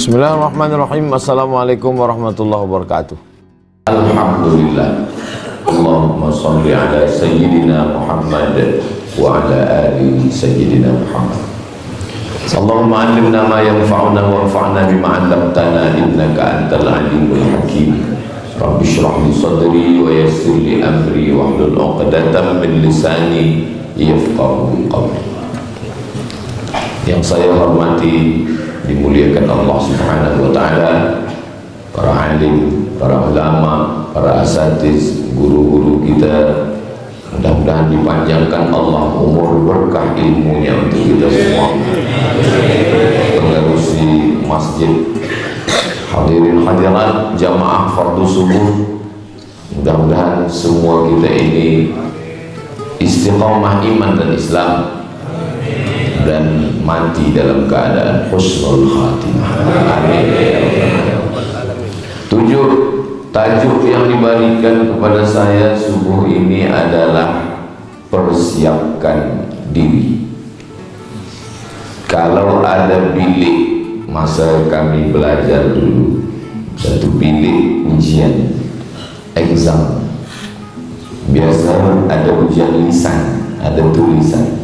Bismillahirrahmanirrahim. Assalamualaikum warahmatullahi wabarakatuh. Alhamdulillah. Allahumma salli ala Sayyidina Muhammad wa ala ali Sayyidina Muhammad. Allahumma allimna ma yanfa'una wanfa'na bima 'allamtana innaka antal alimul hakim. Rabbi shrah li sadri wa yassir li amri wahlul 'uqdatam min lisani yafqahu qawli. Yang saya hormati, dimuliakan Allah Subhanahu wa taala, para alim, para ulama, para asatiz, guru-guru kita, mudah-mudahan dipanjangkan Allah umur berkah ilmunya untuk kita semua. Pengerusi masjid, hadirin hadirat jamaah fardu subuh, mudah-mudahan semua kita ini istiqamah iman dan Islam dan mati dalam keadaan husnul khatimah. Amin. 7. Tajuk yang diberikan kepada saya subuh ini adalah persiapkan diri. Kalau ada bilik, masa kami belajar dulu, satu bilik ujian exam, biasa ada ujian lisan, ada tulisan.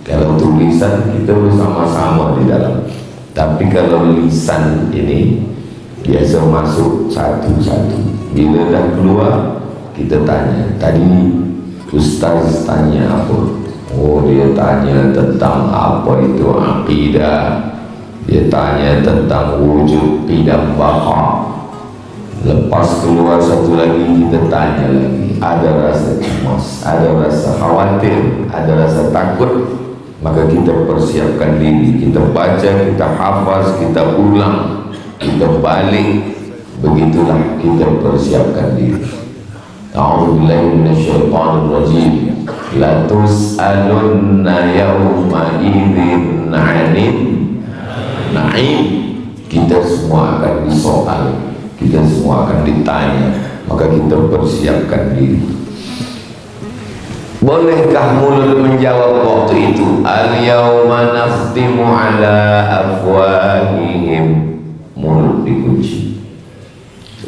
Kalau tulisan kita bersama-sama di dalam, tapi kalau lisan ini biasa masuk satu-satu. Bila dah keluar kita tanya, tadi ustaz tanya apa? Oh, dia tanya tentang apa itu akidah, dia tanya tentang wujud qidam baqa. Lepas keluar satu lagi kita tanya lagi, ada rasa cemas, ada rasa khawatir, ada rasa takut. Maka kita persiapkan diri, kita baca, kita hafaz, kita ulang, kita balik. Begitulah kita persiapkan diri. A'udzubillahi minasyaitonir rajim. La tus'alunna yawma idzin 'anil na'im. Kita semua akan disoal, kita semua akan ditanya, maka kita persiapkan diri. Bolehkah mulut menjawab waktu itu? Al-yawma nakhtimu ala afwahihim, mulut dikunci.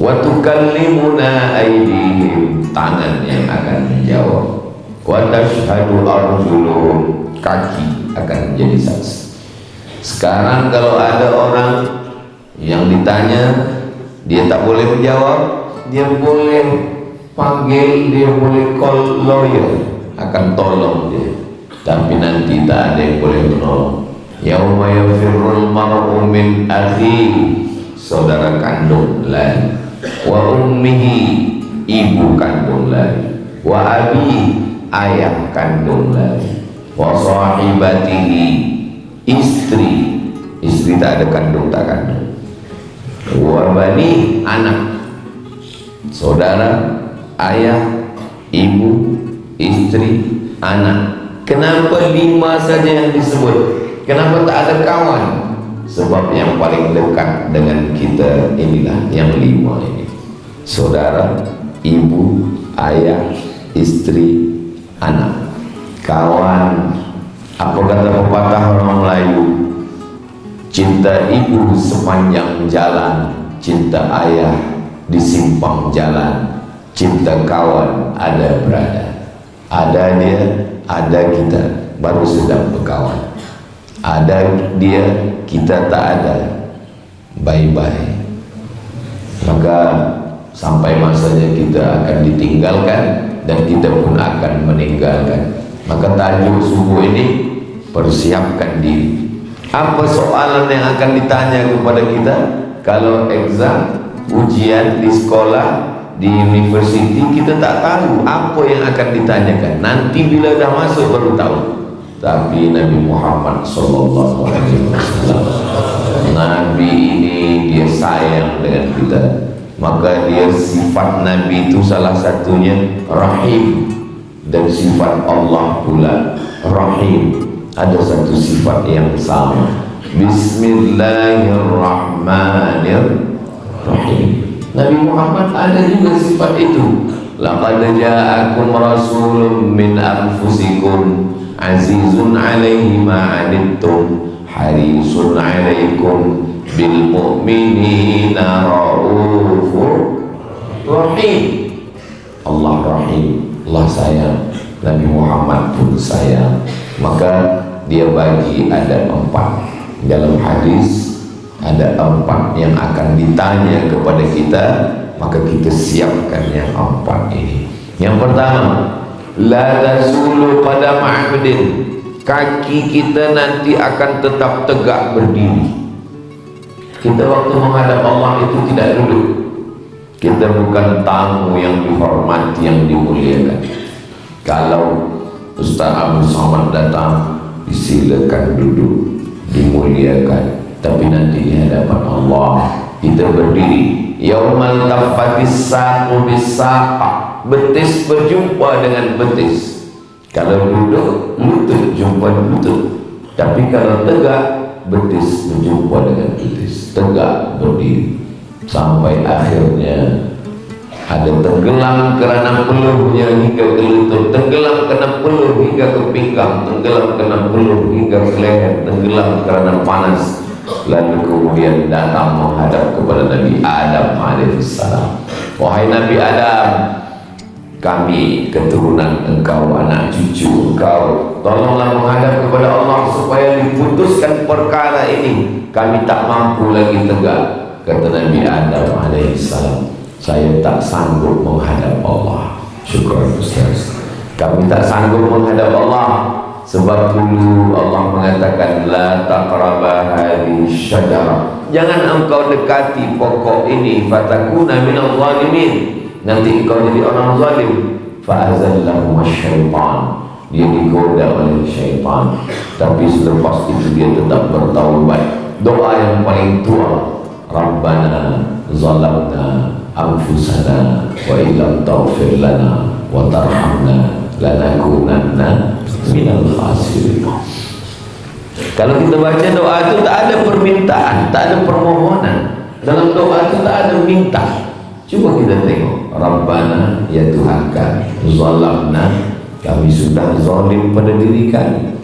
Wa tukallimuna aydihim, tangan yang akan menjawab. Wa tashhadu arjuluhum, kaki akan menjadi saksi. Sekarang kalau ada orang yang ditanya, dia tak boleh menjawab, dia boleh panggil, dia boleh call lawyer, akan tolong dia, tapi nanti tak ada yang boleh menolong. Yauma yafirrul mar'u min akhihi, saudara kandung lain, wa ummihi, ibu kandung lain, wa abi, ayah kandung lain, wa sahibatihi, istri, istri tak ada kandung, tak kandung, wa bani, anak, saudara, ayah, ibu, istri, anak. Kenapa 5 saja yang disebut? Kenapa tak ada kawan? Sebab yang paling dekat dengan kita inilah yang 5 ini: saudara, ibu, ayah, istri, anak. Kawan, apa kata pepatah orang Melayu? Cinta ibu sepanjang jalan, cinta ayah di simpang jalan, cinta kawan ada berada. Ada dia, ada kita, baru sedang berkawan. Ada dia, kita tak ada, bye-bye. Maka sampai masanya kita akan ditinggalkan, dan kita pun akan meninggalkan. Maka tajuk subuh ini, persiapkan diri. Apa soalan yang akan ditanya kepada kita? Kalau exam, ujian di sekolah, di university, kita tak tahu apa yang akan ditanyakan. Nanti bila dah masuk baru tahu. Tapi Nabi Muhammad sallallahu alaihi wasallam, Nabi ini dia sayang dengan kita. Maka dia sifat Nabi itu salah satunya Rahim, dan sifat Allah pula Rahim. Ada satu sifat yang sama. Bismillahirrahmanirrahim. Nabi Muhammad ada juga sifat itu. Laqad ja'akum rasulun min anfusikum azizun 'alaihi ma 'anittum harisun 'alaikum bil mu'minina raufur rahim. Allah rahim, Allah sayang, Nabi Muhammad pun sayang. Maka dia bagi ada 4 dalam hadis, ada 4 yang akan ditanya kepada kita, maka kita siapkan yang 4 ini. Yang pertama, la tasulu pada ma'budin, kaki kita nanti akan tetap tegak berdiri. Kita waktu menghadap Allah itu tidak duduk. Kita bukan tamu yang dihormati, yang dimuliakan. Kalau Ustaz Abu Somad datang, disilakan duduk, dimuliakan. Tapi nanti di hadapan Allah kita berdiri. Yaumal tafatis saqu bis-saq, betis berjumpa dengan betis. Kalau duduk, lutut jumpa lutut. Tapi kalau tegak, betis berjumpa dengan betis. Tegak berdiri sampai akhirnya ada tenggelam kerana peluhnya hingga ke lutut, tenggelam kerana peluh hingga ke pinggang, tenggelam kerana peluh hingga ke leher, tenggelam kerana panas. Lalu kemudian datang menghadap kepada Nabi Adam alaihissalam. Wahai Nabi Adam, kami keturunan engkau, anak cucu engkau, tolonglah menghadap kepada Allah supaya diputuskan perkara ini. Kami tak mampu lagi tegak. Kata Nabi Adam alaihissalam, saya tak sanggup menghadap Allah. Syukur Ustaz. Kami tak sanggup menghadap Allah sebab dulu Allah mengatakan la taqraba hadhihi syajarah, jangan engkau dekati pokok ini, fatakuna minal zalimin, nanti engkau jadi orang zalim. Fa'azallahu syaitan, dia digoda oleh syaitan, tapi selepas itu dia tetap bertaubat. Doa yang paling tua, Rabbana zalamna anfusana wa illam taghfir lana wa tarhamna lanakunanna minal khasirin. Kalau kita baca doa itu tak ada permintaan, tak ada permohonan. Dalam doa itu tak ada minta. Cuba kita tengok, Rabbana, ya Tuhan kami, zalamna, kami sudah zalim pada diri kami.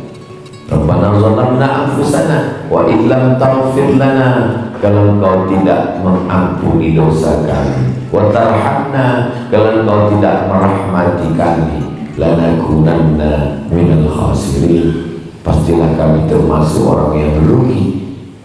Rabbana zalamna anfusana wa illam taghfir lana, kalau engkau tidak mengampuni dosa kami, wa tarhamna, kalau engkau tidak merahmati kami, lanakunanna minal khasirin, pastilah kami termasuk orang yang rugi.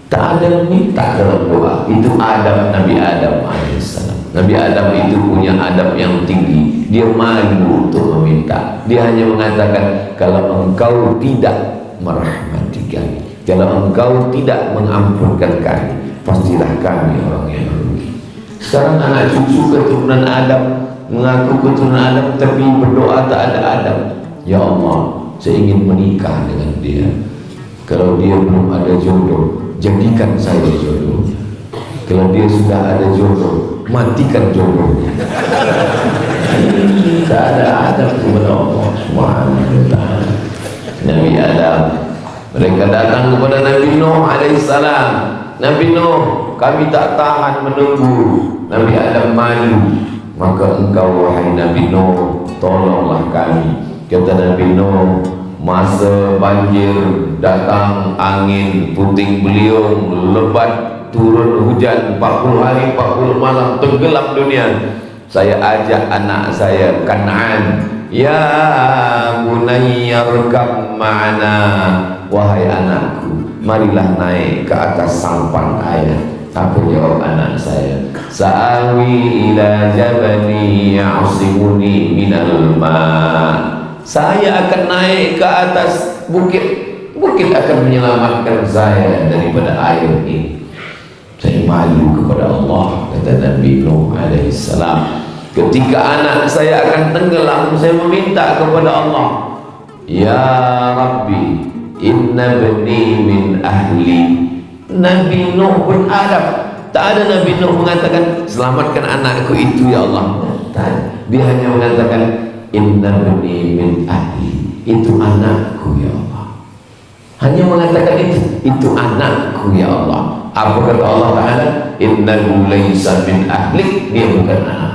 Tak ada minta dalam doa. Itu adab Nabi Adam alaihissalam. Nabi Adam itu punya adab yang tinggi. Dia malu untuk meminta. Dia hanya mengatakan, kalau engkau tidak merahmati kami, kalau engkau tidak mengampunkan kami, pastilah kami orang yang rugi. Sekarang anak cucu keturunan Adam mengaku keturunan Adam, tapi berdoa tak ada Adam. Ya Allah, saya ingin menikah dengan dia. Kalau dia belum ada jodoh, jadikan saya jodohnya. Kalau dia sudah ada jodoh, matikan jodohnya. Tak ada Adam kepada Allah Subhanahu wa ta'ala. Nabi Adam, mereka datang kepada Nabi Nuh alaihissalam. Nabi Nuh, kami tak tahan menunggu. Nabi Adam malu. Maka engkau wahai Nabi Nuh, tolonglah kami. Kata Nabi Nuh, masa banjir datang, angin puting beliung, lebat, turun hujan 40 hari 40 malam, tenggelam dunia. Saya ajak anak saya Kan'an, ya bunayya rkab ma'ana, wahai anakku, marilah naik ke atas sampan ayah. Apa jawab anak saya? Sa'awi ila jabali ya'asimuni minal ma', saya akan naik ke atas bukit. Bukit akan menyelamatkan saya daripada air ini. Saya malu kepada Allah, kata Nabi Nuh alaihissalam. Ketika anak saya akan tenggelam, saya meminta kepada Allah, ya Rabbi, inna bani min ahli. Nabi Nuh pun Adam. Tak ada Nabi Nuh mengatakan, selamatkan anakku itu ya Allah. Tak. Dia hanya mengatakan, inna bani min ahli, itu anakku ya Allah. Hanya mengatakan itu anakku ya Allah. Apa kata Allah Ta'ala? Innahu laysa min ahlik, dia bukan anak.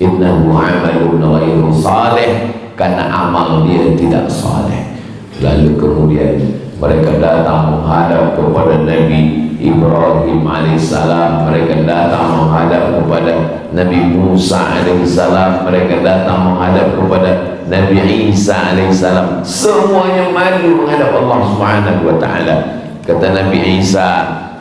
Innahu amalun ghairu salih, karena amal dia tidak saleh. Lalu kemudian Mereka datang menghadap kepada Nabi Ibrahim alaihissalam, mereka datang menghadap kepada Nabi Musa alaihissalam, mereka datang menghadap kepada Nabi Isa alaihissalam. Semuanya maju menghadap Allah Subhanahu wa taala. Kata Nabi Isa,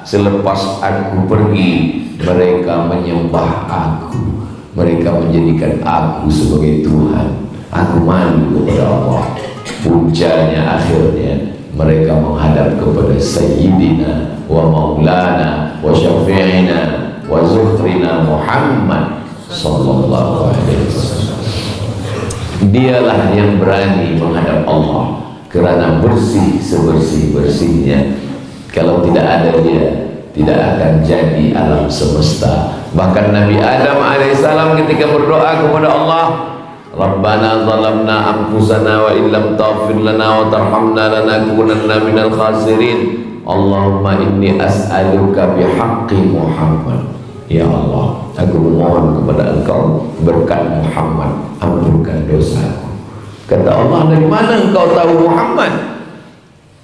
selepas aku pergi, mereka menyembah aku, mereka menjadikan aku sebagai Tuhan. Aku malu kepada Allah. Puncanya akhirnya mereka menghadap kepada Sayyidina wa Maulana wa Syafi'ina wa Zuhrina Muhammad sallallahu alaihi wasallam. Dialah yang berani menghadap Allah kerana bersih sebersih-bersihnya. Kalau tidak ada dia, tidak akan jadi alam semesta. Bahkan Nabi Adam alaihissalam ketika berdoa kepada Allah, Rabbana zalamna anfusana wa illam taghfir lana wa tarhamna lanakunanna minal khasirin. Allahumma inni as'aluka bihaqqi Muhammad. Ya Allah, aku memohon kepada Engkau berkat Muhammad, ampunkan dosaku. Kata Allah, dari mana engkau tahu Muhammad?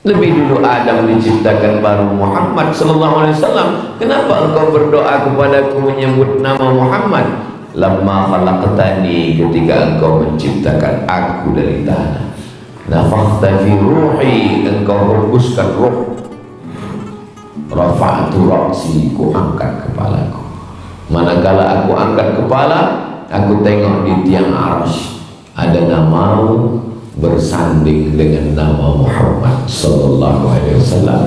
Lebih dulu Adam diciptakan baru Muhammad sallallahu alaihi wasallam. Kenapa engkau berdoa kepadaku menyebut nama Muhammad? Lamma khalaqtani, ketika engkau menciptakan aku dari tanah. Nafakhta fi ruhi, engkau hembuskan ruh. Rafa'tu ra'si, ku angkat kepalaku. Manakala aku angkat kepala, aku tengok di tiang arsy ada namamu bersanding dengan nama Muhammad sallallahu alaihi wasallam.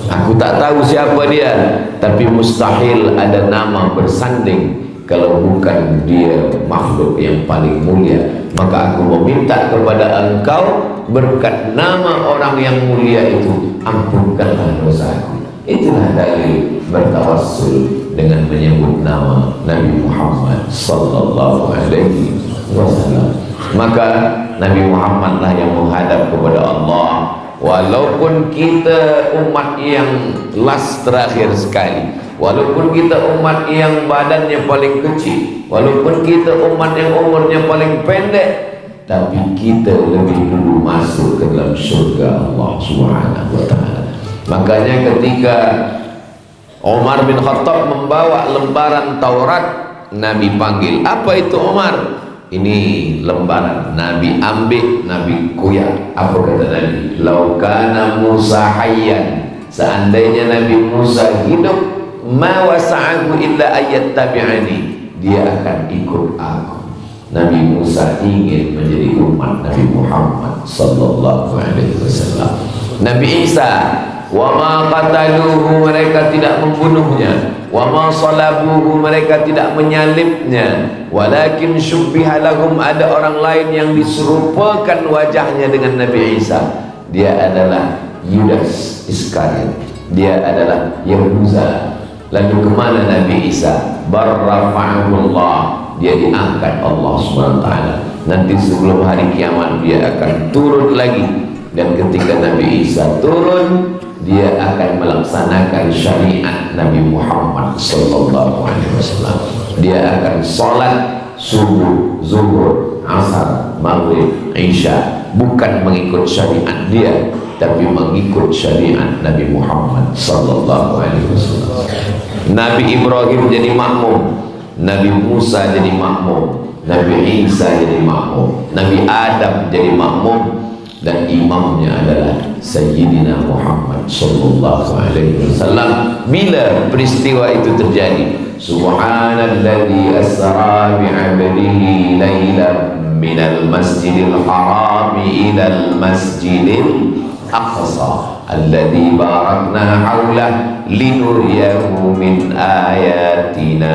Aku tak tahu siapa dia, tapi mustahil ada nama bersanding kalau bukan dia makhluk yang paling mulia. Maka aku meminta kepada engkau berkat nama orang yang mulia itu, ampunkanlah dosaku. Itulah dalil bertawassul dengan menyebut nama Nabi Muhammad sallallahu alaihi wasallam. Maka Nabi Muhammad lah yang menghadap kepada Allah. Walaupun kita umat yang last terakhir sekali, walaupun kita umat yang badannya paling kecil, walaupun kita umat yang umurnya paling pendek, tapi kita lebih dulu masuk ke dalam surga Allah Subhanahu wa ta'ala. Makanya ketika Umar bin Khattab membawa lembaran Taurat, Nabi panggil, apa itu Umar? Ini lembaran. Nabi ambil, Nabi kuyak. Apa kata Nabi? Laukana Musa hayyan, seandainya Nabi Musa hidup, ma wasa'ahu illa ayat tabi'ani, dia akan ikut aku. Nabi Musa ingin menjadi umat Nabi Muhammad sallallahu alaihi wasallam. Nabi Isa, wa ma qataluhu, mereka tidak membunuhnya, wa ma salabuhu, mereka tidak menyalibnya, walakin syubbiha lahum, ada orang lain yang diserupakan wajahnya dengan Nabi Isa. Dia adalah Yudas Iskariot, dia adalah Yahuza. Lalu kemana Nabi Isa? Barrafa'ahullah, dia diangkat Allah SWT. Nanti sebelum hari kiamat dia akan turun lagi. Dan ketika Nabi Isa turun, dia akan melaksanakan syariat Nabi Muhammad sallallahu alaihi wasallam. Dia akan salat subuh, zuhur, asar, maghrib, isya, bukan mengikut syariat dia, tapi mengikut syariat Nabi Muhammad sallallahu alaihi wasallam. Nabi Ibrahim jadi makmum, Nabi Musa jadi makmum, Nabi Isa jadi makmum, Nabi Adam jadi makmum, dan imamnya adalah Sayyidina Muhammad sallallahu alaihi wasallam. Bila peristiwa itu terjadi, subhanalladzi asra bi 'abdihi lailan minal masjidil haram ilal masjidil aqsa alladzi barakna haulah linuriyahu min ayatina.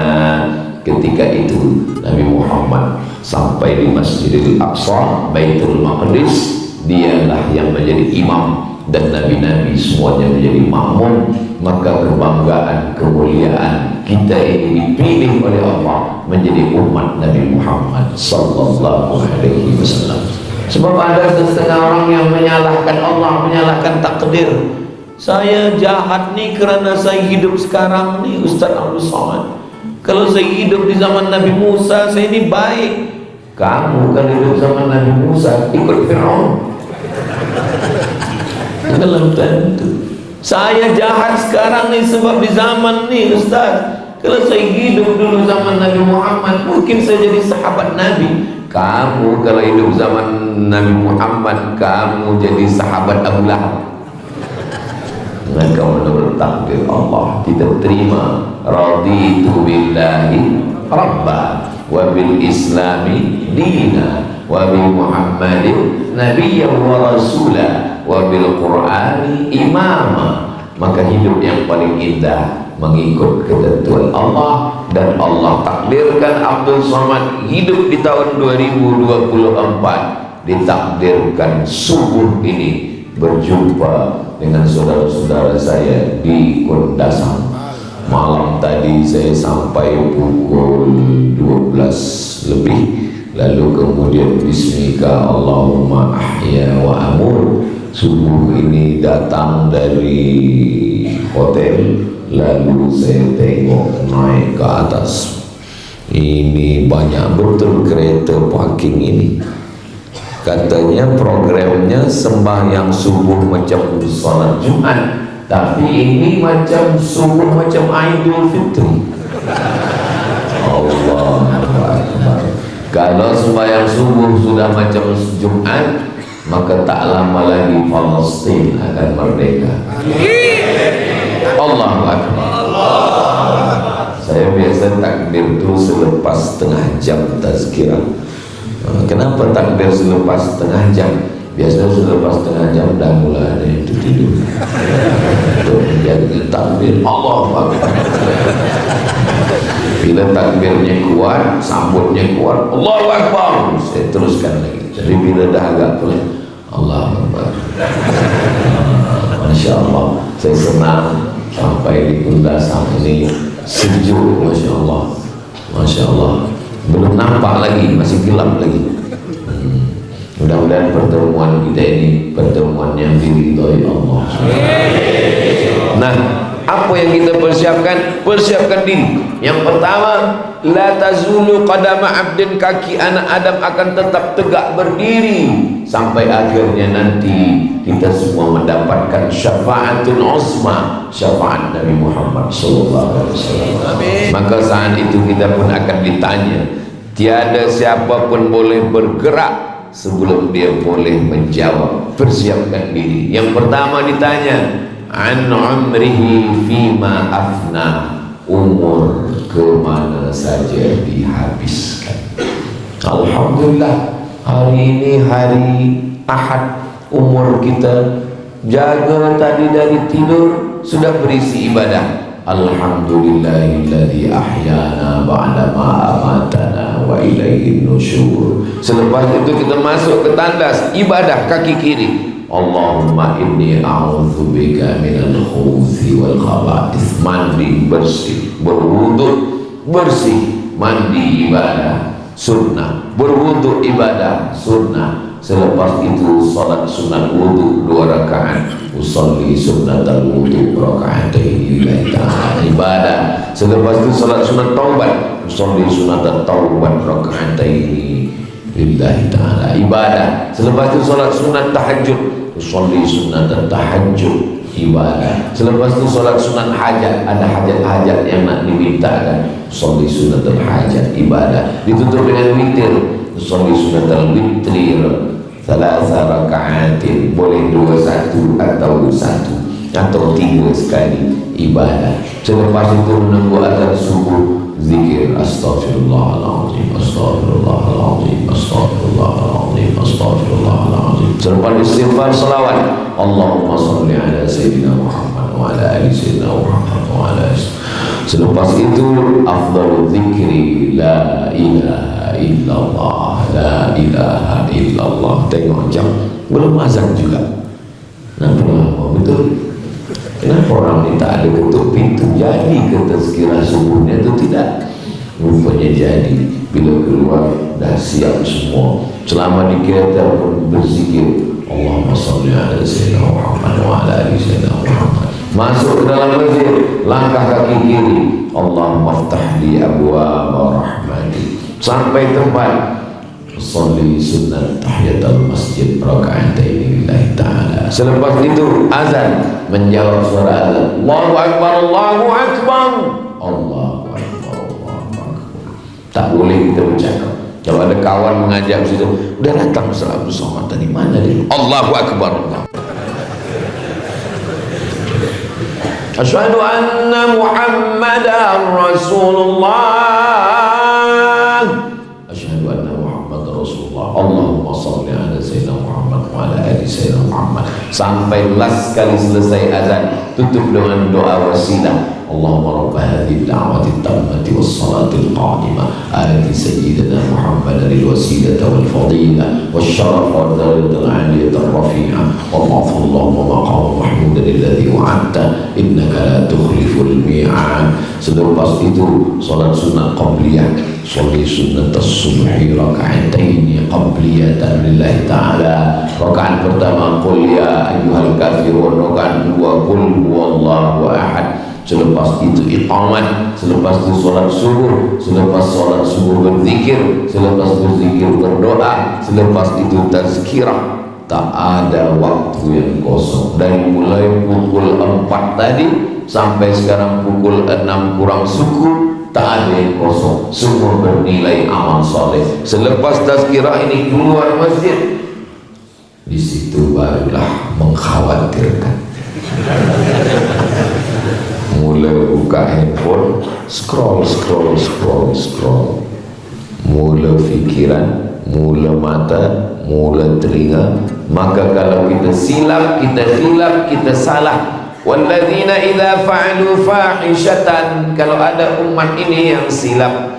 Ketika itu Nabi Muhammad sampai di Masjidil Aqsa, Baitul Maqdis, dialah yang menjadi imam dan nabi-nabi semuanya menjadi makmum. Maka kebanggaan, kemuliaan kita ini dipilih oleh Allah menjadi umat Nabi Muhammad sallallahu alaihi wasallam. Sebab ada setengah orang yang menyalahkan Allah, menyalahkan takdir. Saya jahat nih kerana saya hidup sekarang nih, Ustaz Abdul Somad. Kalau saya hidup di zaman Nabi Musa, saya ini baik. Kamu kan hidup zaman Nabi Musa, ikut Fir'aun. Belum tentu. Saya jahat sekarang nih sebab di zaman nih Ustaz. Kalau saya hidup dulu zaman Nabi Muhammad, mungkin saya jadi sahabat Nabi. Kamu kalau hidup zaman Nabi Muhammad, kamu jadi sahabat Abu Lahab. Maka menurut takdir Allah kita terima, raditu billahi rabba wa bil islami dina wa bi Muhammadin nabiyyan wa rasula wa bil qur'ani imama. Maka hidup yang paling indah mengikut ketentuan Allah, dan Allah takdirkan Abdul Somad hidup di tahun 2024, ditakdirkan subuh ini berjumpa dengan saudara-saudara saya di Kundasang. Malam tadi saya sampai pukul 12 lebih, lalu kemudian bismika Allahumma ahya wa amur. Subuh ini datang dari hotel, lalu saya tengok naik ke atas. Ini banyak betul kereta parking ini. Katanya programnya sembahyang subuh macam salat Jumat, tapi ini macam subuh macam Idul Fitri. Allah Akbar. Kalau sembahyang subuh sudah macam Jumat, maka tak lama lagi Palestin akan merdeka. Allahu Akbar. Saya biasa takbir itu selepas setengah jam tazkirah. Kenapa takbir selepas setengah jam? Biasanya selepas setengah jam dah mulai ada yang tidur. Untuk menjaga takbir Allahu Akbar. Bila takbirnya kuat, sambutnya kuat, Allahu Akbar, saya teruskan lagi. Jadi bila dah agak pelan, Allahu Akbar. Masya Allah, saya senang sampai di Kundasang ini, sejuk, Masya Allah. Masya Allah. Belum nampak lagi, masih gelap lagi. Mudah-mudahan pertemuan kita ini pertemuan yang diridhoi Allah. Nah, apa yang kita persiapkan? Persiapkan diri. Yang pertama, la tazulu qadama abdin, kaki anak Adam akan tetap tegak berdiri sampai akhirnya nanti kita semua mendapatkan syafaatul uzma, syafaat Nabi Muhammad sallallahu alaihi wasallam. Maka saat itu kita pun akan ditanya. Tiada siapapun boleh bergerak sebelum dia boleh menjawab. Persiapkan diri. Yang pertama ditanya, an umrihi fima afna, umur kemana saja dihabiskan. Alhamdulillah, hari ini hari Ahad, umur kita jaga tadi dari tidur sudah berisi ibadah. Alhamdulillahilladzi ahyana ba'da ma amatana wa ilaihin nusyur. Selepas itu kita masuk ke tandas ibadah kaki kiri. Allahumma inni a'udzubika minal khubuthi wal khaba'ith. Mandi bersih, berwudu bersih, mandi ibadah sunnah, berwudu ibadah sunnah. Selepas itu salat sunat wudu 2 rakaat, usolli sunnatal wudu raka'ataini lillahi ta'ala, ibadah. Selepas itu salat sunat taubat, usolli sunnatal taubat raka'ataini lillahi ta'ala, ibadah. Selepas itu salat sunat tahajud, usolli sunnatal tahajud, ibadah. Selepas itu salat sunat hajat, ada hajat-hajat yang nak dimintakan, usolli sunnatal hajat, ibadah. Ditutup dengan witir, usolli sunnatal witri salasa raka'atin, boleh 2 atau 1 atau 3 sekali, ibadah. Selepas itu menunggu azan subuh, zikir astaghfirullahaladzim, astaghfirullahaladzim, astaghfirullahaladzim, astaghfirullahaladzim. Selepas istighfar, salawat, Allahumma salli ala sayyidina Muhammad wa ala ali sayyidina Muhammad wa ala ali. Selepas itu afdalul zikri la ilaha illallah, la ilaha illallah. Tengok jam, belum azan juga. Kenapa lama betul? Kenapa orang ini tak ada ketuk pintu? Jadi ke tazkirah subuhnya itu tidak? Rupanya jadi. Bila keluar dah siap semua. Selama di kereta pun berzikir Allahumma salli ala sayyidina Muhammad wa ala ali sayyidina Muhammad. Masuk ke dalam masjid, langkah kaki kiri, Allahumma ftah li abwaaba rahmati. Sampai tempat Sholli sunnat tahiyatul masjid raka'ataini lillahi ta'ala. Selepas itu azan, menjawab suara azan, Allahu Akbar, Allahu Akbar, Allahu Akbar, Allahu Akbar. Tak boleh kita bercakap. Kalau ada kawan mengajak situ, udah datang Ustaz Abdul Somad tadi, mana dia? Allahu Akbar, Allah. Asyhadu anna Muhammadar Rasulullah. Asyhadu anna Muhammadar Rasulullah. Allahumma shalli ala sayyidina Muhammad wa ala ali sayyidina Muhammad. Sampai last kali selesai azan, tutup dengan doa wasilah. Allahumma rabb hadhihi ad-da'wati at-tammati was-salati al-qa'imah ati sayyidina Muhammadan al-wasilata wal-fadilah wasyaraf wal-darajatal 'aliyata ar-rafi'ah wallahu Allahumma maqam mahmudan alladhi wa'adta innaka la tukhliful mi'ad. Selepas itu salat sunat qabliyah, sholli sunnatas subhi raka'ataini qabliyatan lillahi ta'ala. Rakaat pertama qul ya ayyuhal kafirun, rakaat kedua qul huwallahu ahad. Selepas itu iqamat, selepas itu solat subuh, selepas solat subuh berzikir, selepas berzikir berdoa, selepas itu tazkirah. Tak ada waktu yang kosong. Dari mulai pukul 4 tadi sampai sekarang pukul 6 kurang suku, tak ada yang kosong. Semua bernilai amal soleh. Selepas tazkirah ini keluar masjid, di situ barulah mengkhawatirkan. Mulai buka handphone, scroll, mula fikiran, mula mata, mula telinga. Maka kalau kita silap, kita salah. Walladzina idza fa'alu fahishatan, kalau ada umat ini yang silap,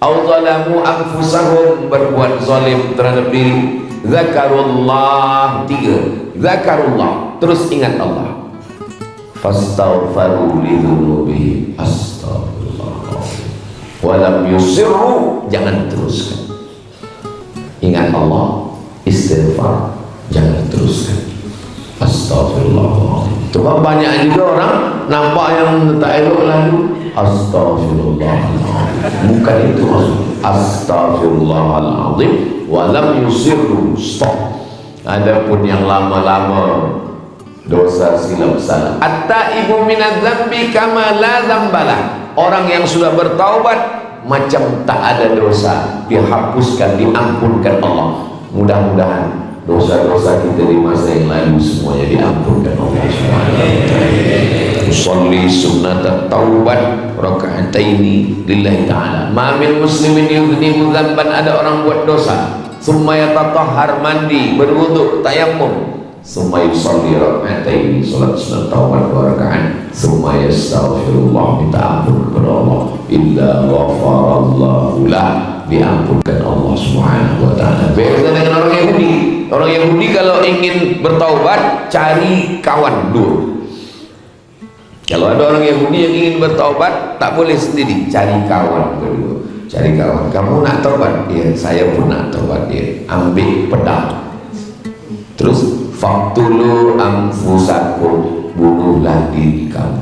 au zalamu anfusahum, berbuat zalim terhadap diri, zakarullah, 3 zakarullah, terus ingat Allah, fastaghfaru lidzunubi, astagfirullah, walam yusirru, jangan teruskan. Ingat Allah, istighfar, jangan teruskan. Astagfirullah. Coba banyak juga orang nampak yang tak elok lalu astagfirullahaladzim, bukan itu maksud astagfirullahaladzim, walam yusirru, stop. Adapun yang lama-lama dosa silap salah, at-taibu minadz-dzambi kama la dzambalah, orang yang sudah bertaubat macam tak ada dosa, dihapuskan, diampunkan Allah. Mudah-mudahan dosa-dosa kita di masa yang lalu semuanya diampunkan Allah Subhanahu wa taala. Usolli sunnat taubat raka'ataini lillahi ta'ala. Ma min muslimin yudhnibu dzamban, ada orang buat dosa, summa yatatahhar, mandi, berwudu, tayammum, summa yusalli raka'ataini, salat sunat taubat 2 rakaat, summa yastaghfirullah, minta ampun kepada Allah, illa ghafarallahu lah, diampunkan Allah Subhanahu wa taala. Beda dengan orang Yahudi. Orang Yahudi kalau ingin bertaubat cari kawan dulu. Kalau ada orang Yahudi yang ingin bertaubat tak boleh sendiri, cari kawan dulu. Cari kawan. Kamu nak taubat? Ya, saya pun nak taubat. Ya, ambil pedang. Terus faqtulu anfusakum, bunuhlah diri kamu.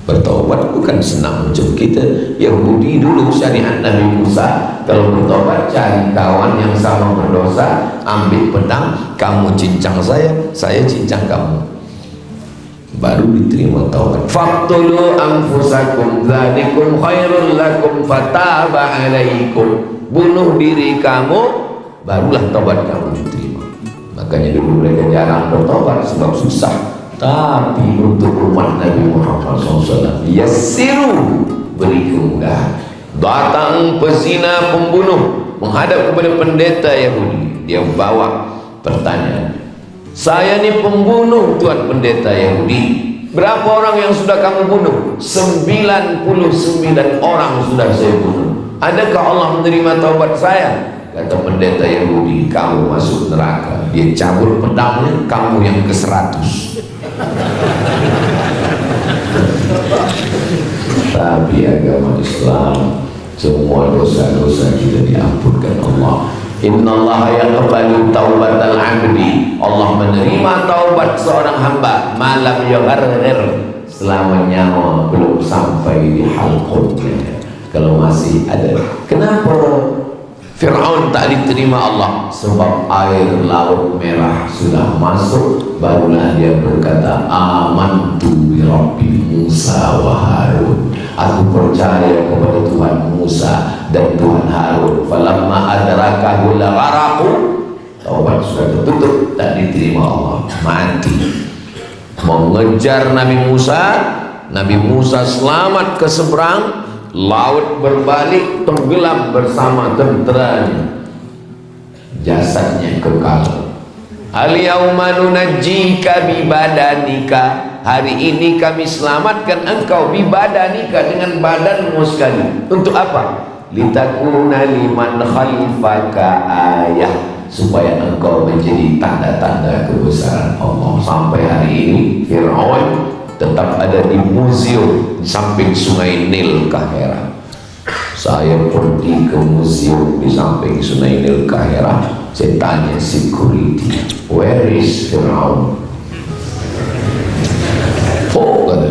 Bertaubat bukan senang macam kita Yahudi dulu. Syariat Nabi Musa, kalau bertaubat cari kawan yang sama berdosa, ambil pedang, kamu cincang saya cincang kamu, baru diterima taubat. Faqtulu anfusakum dzalikum khairul lakum fataba alaikum, bunuh diri kamu, barulah taubat kamu diterima. Makanya dulu mereka jarang bertaubat sebab susah. Tapi untuk umat Nabi Muhammad SAW, yassiru, beri kemudahan. Datang pezina, pembunuh, menghadap kepada pendeta Yahudi. Dia bawa pertanyaan, saya ni pembunuh Tuan Pendeta Yahudi, berapa orang yang sudah kamu bunuh? 99 orang sudah saya bunuh. Adakah Allah menerima taubat saya? Kata pendeta Yahudi, kamu masuk neraka. Dia cabut pedangnya, kamu yang ke-100. Tapi agama Islam, semua dosa-dosa kita diampunkan Allah. Innallaha yaqbalu taubatal 'abdi, Allah menerima taubat seorang hamba malam yagharghir, selama nyawa belum sampai di halqumnya. Kalau masih ada, kenapa Fir'aun tak diterima Allah sebab air laut merah sudah masuk. Barulah dia berkata, amantu bi Rabbi Musa wa Harun. Aku percaya kepada Tuhan Musa dan Tuhan Harun. Falamma adrakahu lagharaqu. Taubat sudah tertutup, tak diterima Allah, mati. Mengejar Nabi Musa. Nabi Musa selamat ke seberang, laut berbalik, tenggelam bersama tenteranya, jasadnya kekal. Al-yauma nunajjika bi badanika. Hari ini kami selamatkan engkau bi badanika, dengan badanmu sekali. Untuk apa? Litakuna liman khalfaka ayah, supaya engkau menjadi tanda-tanda kebesaran Allah. Sampai hari ini Fir'aun tetap ada di museum di samping sungai Nil Kahira. Saya pergi ke museum di samping sungai Nil Kahira. Saya tanya security, where is Fir'aun? Kata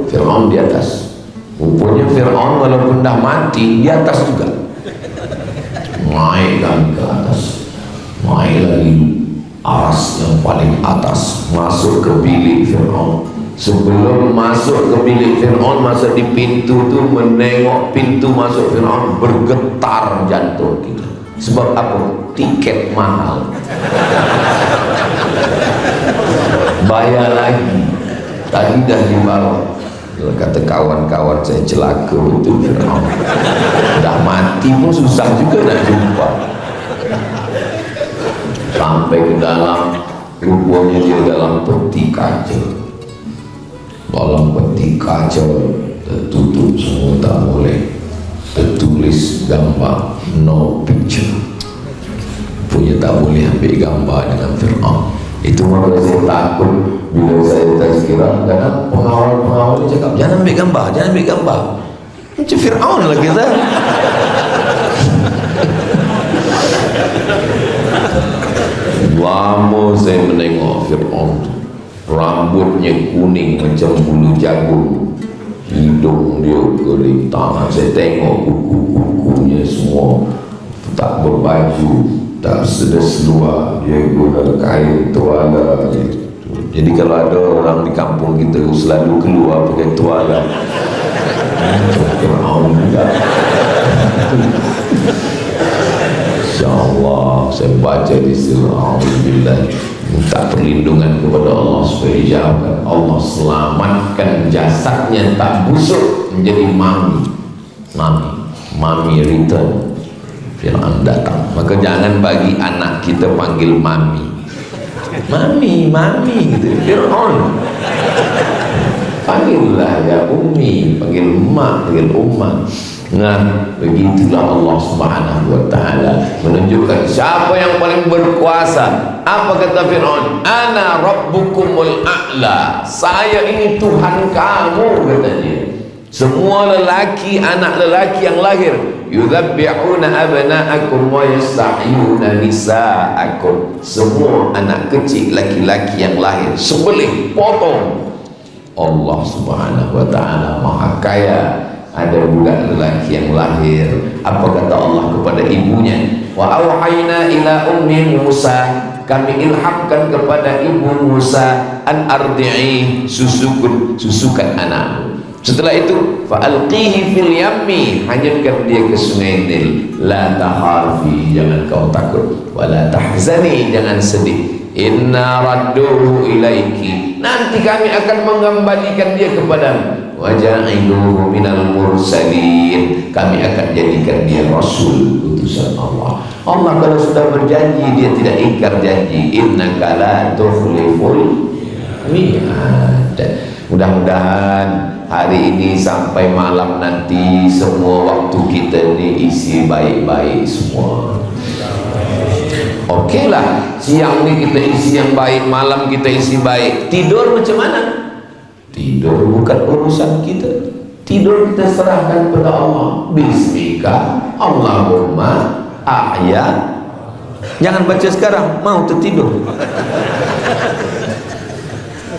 Fir'aun di atas. Rupanya Fir'aun walaupun dah mati, di atas juga. Naik kami ke atas, naik lagi aras yang paling atas, masuk ke bilik Fir'aun. Sebelum masuk ke bilik Fir'aun, masuk di pintu tu, menengok pintu masuk Fir'aun, bergetar jantung kita. Sebab apa? Tiket mahal. Bayar lagi. Tadi dah dibawa. Kata kawan-kawan saya, celaka betul Fir'aun. Dah mati pun susah juga nak jumpa. Sampai ke dalam, rupanya dia dalam peti kaca. Dalam peti kaca tertutup semua, tak boleh. Tertulis gambar no picture. Punya tak boleh ambil gambar dengan Fir'aun. Itu maka saya takut bila saya tazkirah, kadang pengawal-pengawal dia cakap, jangan ambil gambar, jangan ambil gambar. Macam Fir'aun lah kita. Lama saya menengok Fir'aun, rambutnya kuning macam bulu jagung, hidung dia kering, tangan saya tengok kuku-kukunya semua tak berbaju, tak seluar, dia guna kain tuala. Jadi kalau ada orang di kampung kita selalu keluar pakai tuala, Fir'aun juga. InsyaAllah saya baca di surah Alhamdulillah, minta perlindungan kepada Allah supaya dijauhkan. Allah selamatkan jasadnya tak busuk menjadi mami return. Fir'aun datang. Maka jangan bagi anak kita panggil mami gitu. Fir'aun panggillah ya ummi, panggil emak, panggil ummah. Nah, begitulah Allah Subhanahu wa ta'ala menunjukkan siapa yang paling berkuasa. Apa kata Fir'aun? Ana rabbukumul a'la, saya ini Tuhan kamu, katanya. Semua lelaki, anak lelaki yang lahir, yudzabbihuna abna'akum wa yastahyuna nisa'akum, semua anak kecil laki-laki yang lahir sembelih, potong. Allah Subhanahu wa ta'ala maha kaya. Ada budak lelaki yang lahir, apa kata Allah kepada ibunya? Wa awhayna ila ummi Musa, kami ilhamkan kepada ibu Musa, an ardi'i, susukan anakmu. Setelah itu fa'alqihi fil yammi, hanyutkan dia ke sungai Nil. La taharfi, jangan kau takut. Wa la tahzani, jangan sedih. Inna radduhu ilaiki, nanti kami akan mengembalikan dia kepadamu. Wa ja'iluhu minal mursalin, kami akan jadikan dia rasul, utusan Allah. Allah kalau sudah berjanji, dia tidak ingkar janji. Innaka la tukhliful mi'ad. Mudah-mudahan hari ini sampai malam nanti semua waktu kita ni isi baik-baik semua. Okey lah, siang ni kita isi yang baik, malam kita isi baik. Tidur macam mana? Tidur bukan urusan kita. Tidur kita serahkan kepada Allah. Bismika Allahumma ahya. Jangan baca sekarang, mau tertidur.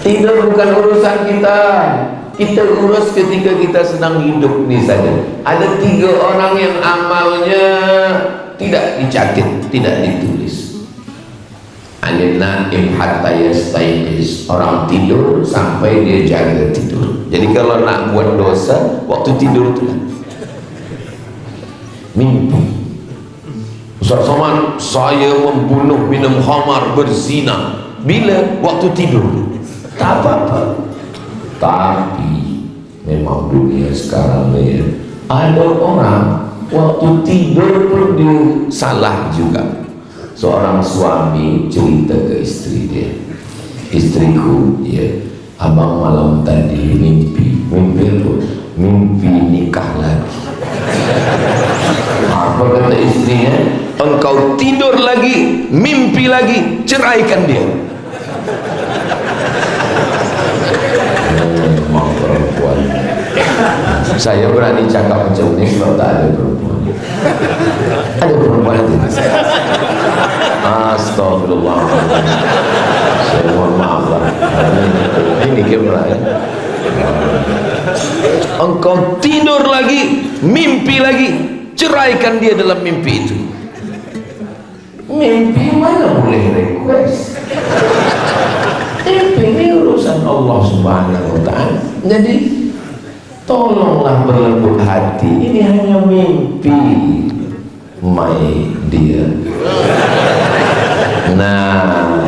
Tidur bukan urusan kita. Kita urus ketika kita sedang hidup ni saja. Ada 3 orang yang amalnya tidak dicatat, tidak ditulis. Anil naim hatta yastayqiz, orang tidur sampai dia jaga tidur. Jadi kalau nak buat dosa waktu tidur itu lah. Mimpi. Ustaz Somad, saya membunuh, minum khamar, berzina. Bila? Waktu tidur. Tak apa-apa. Tapi memang dunia sekarang ni ada orang waktu tidur pun dia salah juga. Seorang suami cerita ke isteri dia, istriku, ya, abang malam tadi mimpi apa? Mimpi nikah lagi. Apa kata istrinya? Engkau tidur lagi, mimpi lagi, ceraikan dia. Memang perempuan. Saya berani cakap macam ni sebab tak ada perempuan. Ada perempuan itu. Astagfirullahaladzim. Saya mohon maaf lah. Ini kamera ya. Engkau tidur lagi, mimpi lagi, ceraikan dia dalam mimpi itu. Mimpi mana boleh request? Mimpi ini urusan Allah Subhanahu wa Ta'ala. Jadi tolonglah berlembut hati. Ini hanya mimpi, my dear. Nah,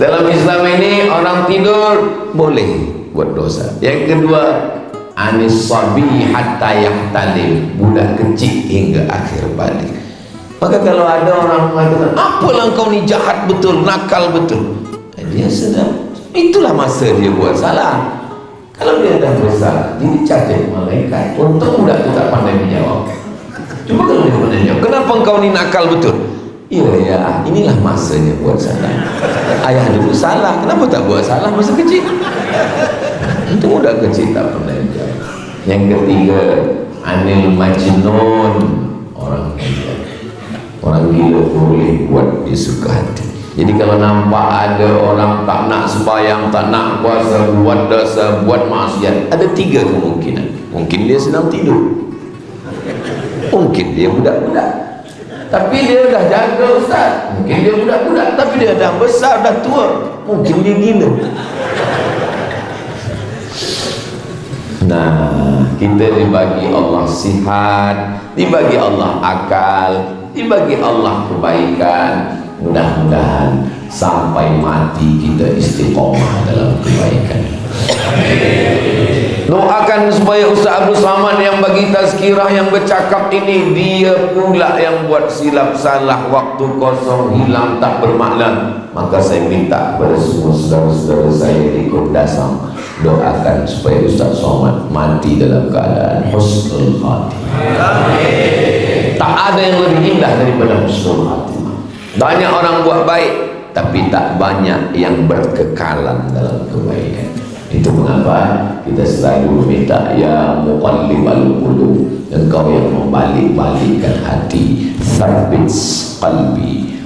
dalam Islam ini orang tidur boleh buat dosa. Yang kedua, anis sabi hatta yahtalim, budak kecil hingga akhir balik. Maka kalau ada orang mengatakan, apalah kau ni jahat betul, nakal betul, dia sedang, itulah masa dia buat salah. Kalau dia dah besar, jadi catat malaikat. Untung budak tu tak pandai menjawab. Cuma kalau dia pandai menjawab, kenapa kau ni nakal betul? Iya ya, inilah masanya buat salah. Ayah dulu salah, kenapa tak buat salah masa kecil? Itu budak kecil tak pandai menjawab. Yang ketiga, anil majnun, orang gila. Orang gila boleh buat dia suka hati. Jadi kalau nampak ada orang tak nak sembahyang, tak nak puasa, buat dosa, buat maksiat, ada tiga kemungkinan. Mungkin dia sedang tidur, mungkin dia budak-budak, tapi dia dah jaga ustaz. Mungkin dia budak-budak, tapi dia dah besar, dah tua, mungkin dia gila. Nah, kita dibagi Allah sihat, dibagi Allah akal, dibagi Allah kebaikan. Mudah-mudahan sampai mati kita istiqomah dalam kebaikan. Doakan supaya Ustaz Abdul Samad yang bagi tazkirah, yang bercakap ini, dia pula yang buat silap salah, waktu kosong, hilang, tak bermakna. Maka saya minta kepada semua saudara-saudara saya di Kundasam, doakan supaya Ustaz Somad mati dalam keadaan husnul khatimah. Tak ada yang lebih indah daripada husnul khatimah. Banyak orang buat baik, tapi tak banyak yang berkekalan dalam kebaikan. Itu mengapa kita selalu minta, ya muqallibal qulub, engkau yang membalik-balikkan hati, tsabbit qalbi,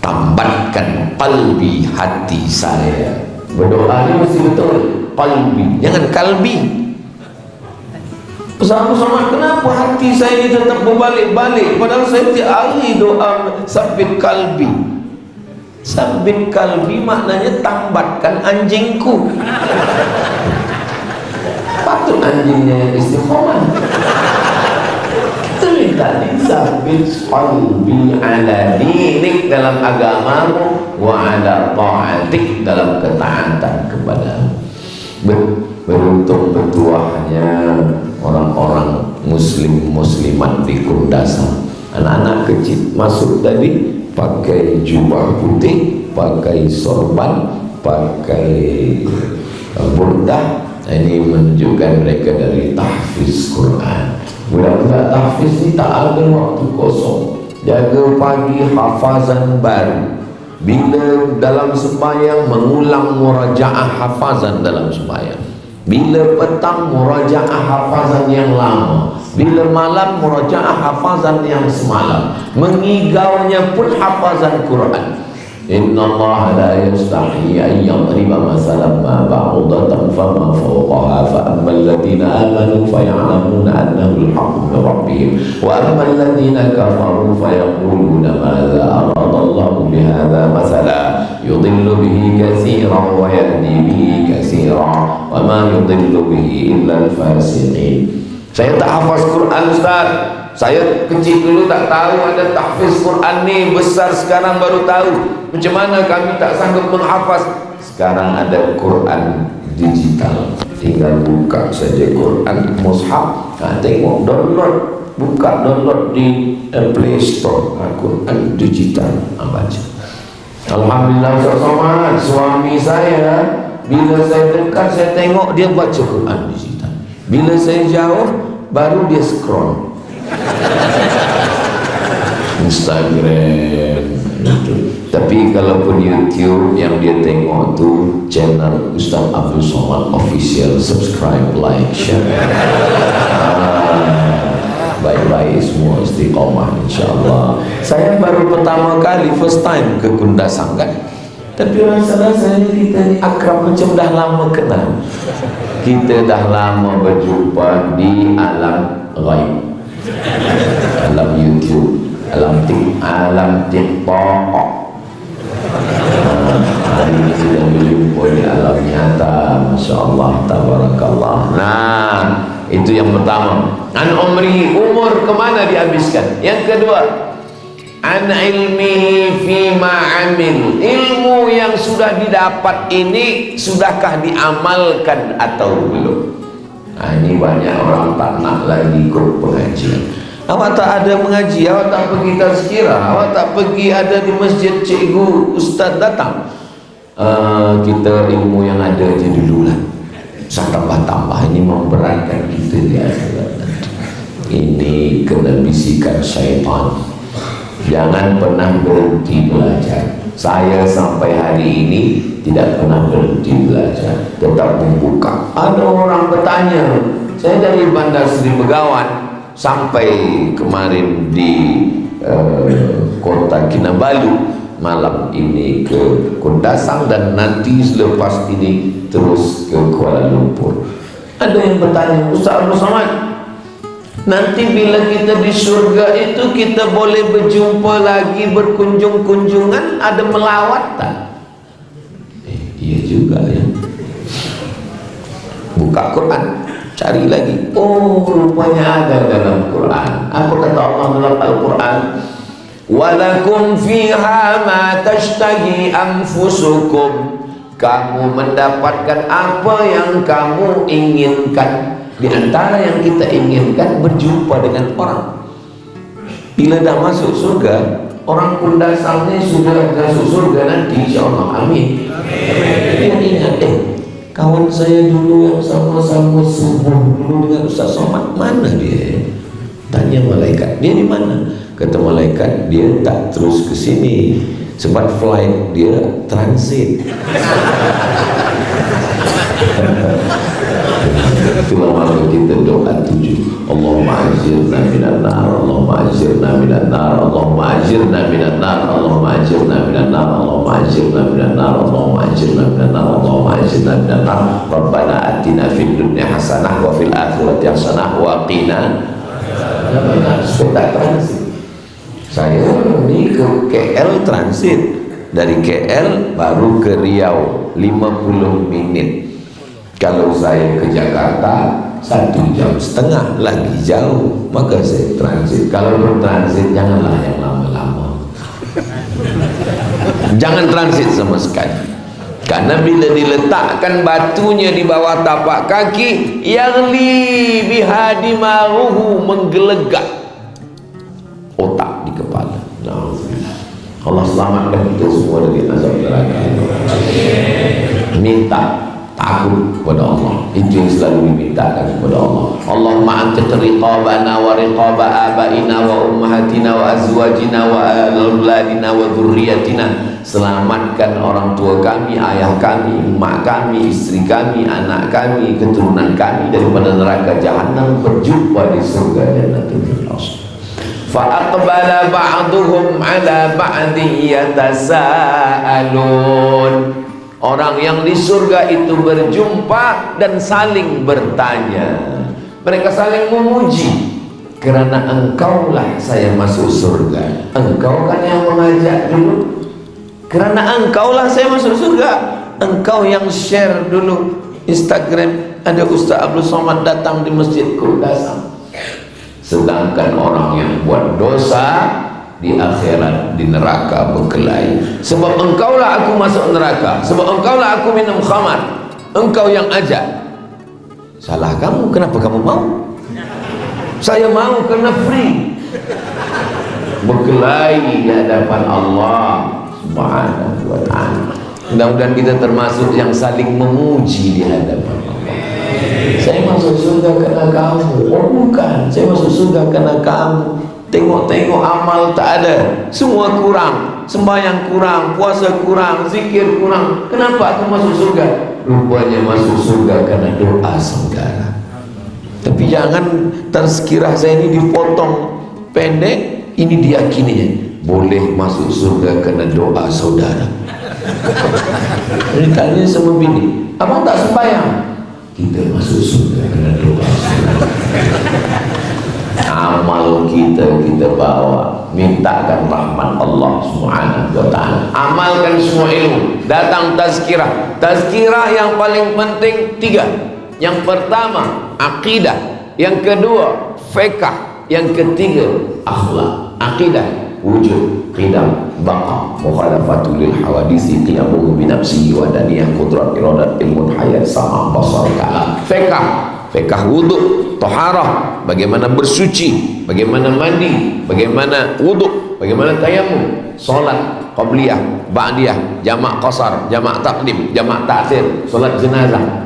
tambatkan qalbi, hati saya. Berdoa ini mesti betul, qalbi, jangan kalbi. Ustaz Somad, kenapa hati saya ini tetap berbalik-balik padahal saya tiap hari doa sabbit kalbi? Sabbit kalbi maknanya tambatkan anjingku. Patut anjingnya yang istiqomah. Kita minta sabbit kalbi ala dinik, dalam agamamu, wa ala ta'atik, dalam ketaatan kepadamu. Beruntung bertuahnya orang-orang muslim muslimat di Kundasam. Anak-anak kecil masuk tadi pakai jubah putih, pakai sorban, pakai burdah. Ini menunjukkan mereka dari tahfiz Quran. Budak-budak tahfiz ini tak ada waktu kosong, jaga pagi hafazan baru. Bila dalam sembahyang mengulang murajaah hafazan dalam sembahyang. Bila petang murajaah hafazan yang lama, bila malam murajaah hafazan yang semalam, mengigaunya pun hafazan Quran. Inna Allah la yastahi an yadriba masalan ma ba'udatan fama fawqaha fa amma alladhina amanu fa ya'lamuna annahu al-haqqu min rabbihim wa amma alladhina kafaru fa yaquluna madza arada Allah bihadza masala yudillu bihi katsiran wa yahdi bihi katsiran wa ma yudillu bihi illa al-fasiqin. Saya tak hafaz Quran, Ustaz. Saya kecil dulu tak tahu ada tahfiz Quran ni, besar sekarang baru tahu. Macam mana kami tak sanggup menghafaz. Sekarang ada Quran digital, tinggal buka saja Quran mushaf, tengok, download, buka, download di Play Store, Quran digital, baca. Alhamdulillah, Ustaz, suami saya bila saya dekat saya tengok dia baca Quran digital, bila saya jauh baru dia scroll Instagram itu. Tapi kalaupun YouTube yang dia tengok tu channel Ustaz Abdul Somad Official, subscribe, like, share. Baik-baik semua, istiqamah insyaAllah. Saya baru pertama kali, first time ke Kundasang kan, tapi rasa-rasanya kita ni akrab macam dah lama kenal. Kita dah lama berjumpa di alam ghaib, alam YouTube, alam TikTok. Hari ini sudah berjumpa di alam nyata, Masya Allah, tabarakallah. Nah, itu yang pertama. An umri, umur kemana dihabiskan. Yang kedua, an ilmihi fima amil, ilmu yang sudah didapat ini sudahkah diamalkan atau belum. Nah, ini banyak orang tak nak lagi ikut pengajian. Awak tak ada mengaji, awak tak pergi tazkirah, awak tak pergi ada di masjid, cikgu, ustaz datang. Kita ilmu yang ada je dulu lah, usah tambah-tambah, ini memberatkan kita di akhirat nanti. Ini kena bisikan syaitan. Jangan pernah berhenti belajar. Saya sampai hari ini tidak pernah berhenti belajar, tetap membuka. Ada orang bertanya, saya dari Bandar Seri Begawan sampai kemarin di kota Kinabalu, malam ini ke Kundasang, dan nanti selepas ini terus ke Kuala Lumpur. Ada yang bertanya, Ustaz Abdul Somad, nanti bila kita di surga itu kita boleh berjumpa lagi, berkunjung-kunjungan, ada melawat tak? Iya juga ya. Buka Quran, cari lagi. Oh, rupanya ada dalam Quran. Apa kata Allah dalam Al-Quran? Walakum fiha ma tashtahi anfusukum. Kamu mendapatkan apa yang kamu inginkan. Di antara yang kita inginkan berjumpa dengan orang. Bila dah masuk surga, orang Kundasangnya sudah masuk surga nanti, insyaAllah, amin. Dia ingat, kawan saya dulu yang sama-sama subuh dulu dengan Ustaz Somad, mana dia? Tanya malaikat, dia di mana? Kata malaikat, dia tak terus ke sini sebab flight dia transit. Itulah maka kita doa 7. Allahumma ajirna minan nar, Allahumma ajirna minan nar, Allahumma ajirna minan nar, Allahumma ajirna minan nar, Allahumma ajirna minan nar, Allahumma ajirna minan nar, Allahumma ajirna minan nar. Rabbana atina fid dunya hasanah wa fil akhirati hasanah wa qina adzabannar. Sudah transit. Saya ini ke KL transit, dari KL baru ke Riau 50 menit. Kalau saya ke Jakarta 1,5 jam lagi jauh, maka saya transit. Kalau bertransit janganlah yang lama-lama. Jangan transit sama sekali. Karena bila diletakkan batunya di bawah tapak kaki, yaghli biha dimaghuhu, menggelegak otak di kepala. Allah selamatkan kita semua dari azab neraka. Minta takut kepada Allah, itu yang selalu dimintakan kepada Allah. Allahumma anta riqabana wa riqaba abaina wa ummahatina wa azwajina wa auladina wa dzurriyyatina. Selamatkan orang tua kami, ayah kami, emak kami, istri kami, anak kami, keturunan kami daripada neraka jahanam, berjumpa di surga Jannatul Firdaus. Fa aqbala ba'duhum ala ba'di yatasaalun. Orang yang di surga itu berjumpa dan saling bertanya. Mereka saling memuji. Kerana engkaulah saya masuk surga. Engkau kan yang mengajak dulu. Kerana engkaulah saya masuk surga. Engkau yang share dulu Instagram, ada Ustaz Abdul Somad datang di masjidku, datang. Sedangkan orang yang buat dosa di akhirat di neraka berkelahi. Sebab engkaulah aku masuk neraka, sebab engkaulah aku minum khamar, engkau yang ajak. Salah kamu, kenapa kamu mau? Saya mau karena free. Berkelahi di hadapan Allah Subhanahu wa ta'ala. Mudah-mudahan kita termasuk yang saling memuji di hadapan Allah. Saya masuk surga karena kamu. Oh bukan, saya masuk surga karena kamu. Tengok-tengok amal tak ada, semua kurang. Sembahyang kurang, puasa kurang, zikir kurang. Kenapa aku masuk surga? Rupanya masuk surga karena doa saudara. Tapi jangan tazkirah saya ini dipotong pendek. Ini diyakininya boleh masuk surga karena doa saudara. Ini tanya sama bini, abang tak sembahyang? Kita masuk surga karena doa saudara. Amal kita bawa, mintakan rahmat Allah Subhanahu wa ta'ala. Amalkan semua ilmu. Datang tazkirah. Tazkirah yang paling penting 3. Yang pertama akidah, yang kedua fiqh, yang ketiga akhlak. Akidah wujud, qidam, baqa, mukhalafatul lil hawadisi, qiyamuhu bi nafsihi wa daniyah, qudrat, iradat, ilmun, hayat, sama, basar, kalam. Fiqh wudhu, taharah, bagaimana bersuci, bagaimana mandi, bagaimana wudhu, bagaimana tayamum, solat qabliyah, ba'diyah, jamak qasar, jamak taqdim, jamak ta'khir, solat jenazah.